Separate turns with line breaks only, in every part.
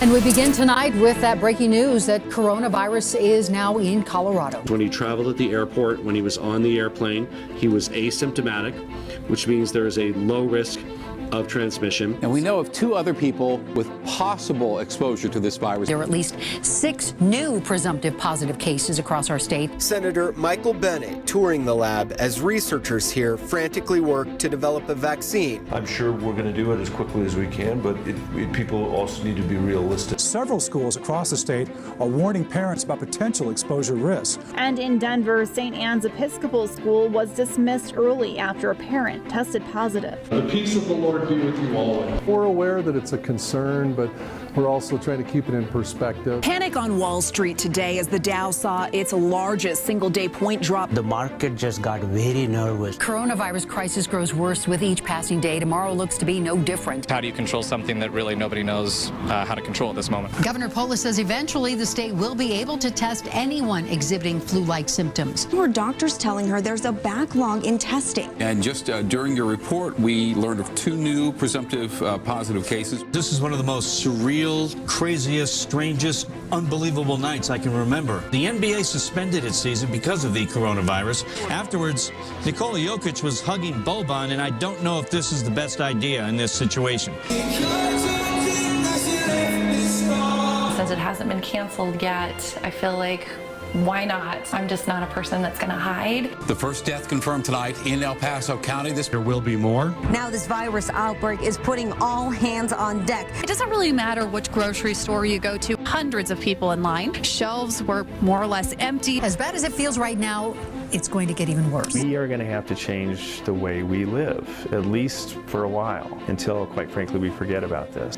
And we begin tonight with that breaking news that coronavirus is now in Colorado.
When he traveled at the airport, when he was on the airplane, he was asymptomatic, which means there is a low risk of transmission.
And we know of 2 other people with possible exposure to this virus.
There are at least 6 new presumptive positive cases across our state.
Senator Michael Bennet touring the lab as researchers here frantically work to develop a vaccine.
I'm sure we're going to do it as quickly as we can, but people also need to be realistic.
Several schools across the state are warning parents about potential exposure risks.
And in Denver, St. Anne's Episcopal School was dismissed early after a parent tested positive.
The peace of the Lord be with you always.
We're aware that it's a concern, but we're also trying to keep it in perspective.
Panic on Wall Street today as the Dow saw its largest single-day point drop.
The market just got very nervous.
Coronavirus crisis grows worse with each passing day. Tomorrow looks to be no different.
How do you control something that really nobody knows how to control at this moment?
Governor Polis says eventually the state will be able to test anyone exhibiting flu-like symptoms.
Her doctors telling her there's a backlog in testing.
And just during your report, we learned of 2 new presumptive positive cases.
This is one of the most surreal, craziest, strangest, unbelievable nights I can remember. The NBA suspended its season because of the coronavirus. Afterwards, Nikola Jokic was hugging Boban, and I don't know if this is the best idea in this situation.
Since it hasn't been canceled yet, I feel like, why not? I'm just not a person that's going to hide.
The first death confirmed tonight in El Paso County. There will be more.
Now this virus outbreak is putting all hands on deck.
It doesn't really matter which grocery store you go to. Hundreds of people in line. Shelves were more or less empty.
As bad as it feels right now, it's going to get even worse.
We are going to have to change the way we live, at least for a while, until, quite frankly, we forget about this.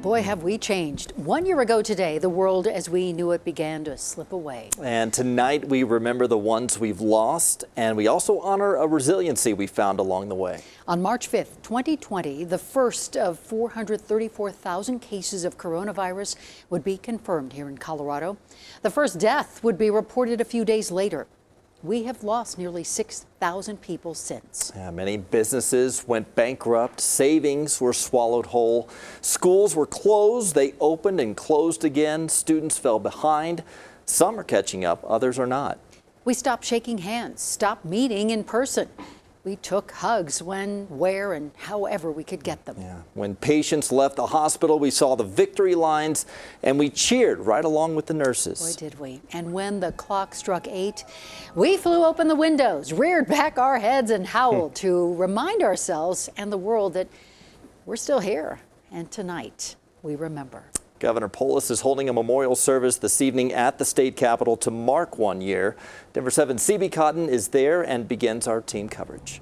Boy, have we changed. 1 year ago today, the world as we knew it began to slip away.
And tonight we remember the ones we've lost, and we also honor a resiliency we found along the way.
On March 5th, 2020, the first of 434,000 cases of coronavirus would be confirmed here in Colorado. The first death would be reported a few days later. We have lost nearly 6,000 people since.
Yeah, many businesses went bankrupt. Savings were swallowed whole. Schools were closed. They opened and closed again. Students fell behind. Some are catching up. Others are not.
We stopped shaking hands, stopped meeting in person. We took hugs when, where, and however we could get them.
Yeah. When patients left the hospital, we saw the victory lines, and we cheered right along with the nurses.
Boy, did we. And when the clock struck 8, we flew open the windows, reared back our heads, and howled to remind ourselves and the world that we're still here. And tonight, we remember.
Governor Polis is holding a memorial service this evening at the state capitol to mark 1 year. Denver 7's CB Cotton is there and begins our team coverage.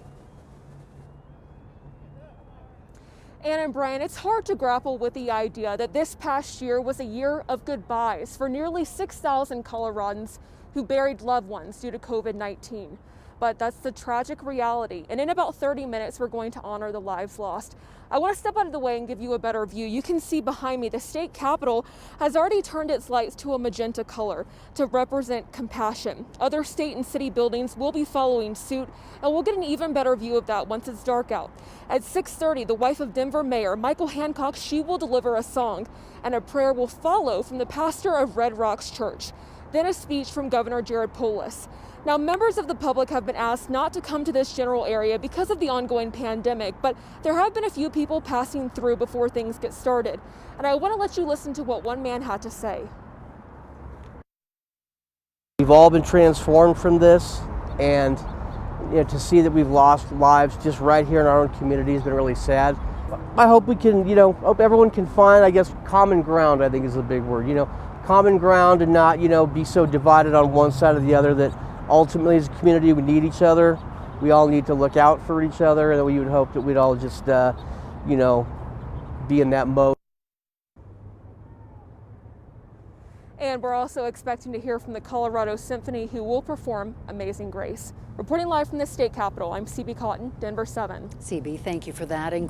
Ann and Brian, it's hard to grapple with the idea that this past year was a year of goodbyes for nearly 6,000 Coloradans who buried loved ones due to COVID-19. But that's the tragic reality. And in about 30 minutes, we're going to honor the lives lost. I want to step out of the way and give you a better view. You can see behind me, the state capitol has already turned its lights to a magenta color to represent compassion. Other state and city buildings will be following suit, and we'll get an even better view of that once it's dark out. At 6:30, the wife of Denver Mayor Michael Hancock, she will deliver a song, and a prayer will follow from the pastor of Red Rocks Church. Then a speech from Governor Jared Polis. Now, members of the public have been asked not to come to this general area because of the ongoing pandemic, but there have been a few people passing through before things get started. And I want to let you listen to what one man had to say.
We've all been transformed from this, and to see that we've lost lives just right here in our own community has been really sad. I hope we can, hope everyone can find, I guess, common ground, I think is a big word, common ground, and not, be so divided on one side or the other that ultimately as a community we need each other. We all need to look out for each other, and we would hope that we'd all just, be in that mode.
And we're also expecting to hear from the Colorado Symphony, who will perform Amazing Grace. Reporting live from the state capitol, I'm CB Cotton, Denver 7.
CB, thank you for that. And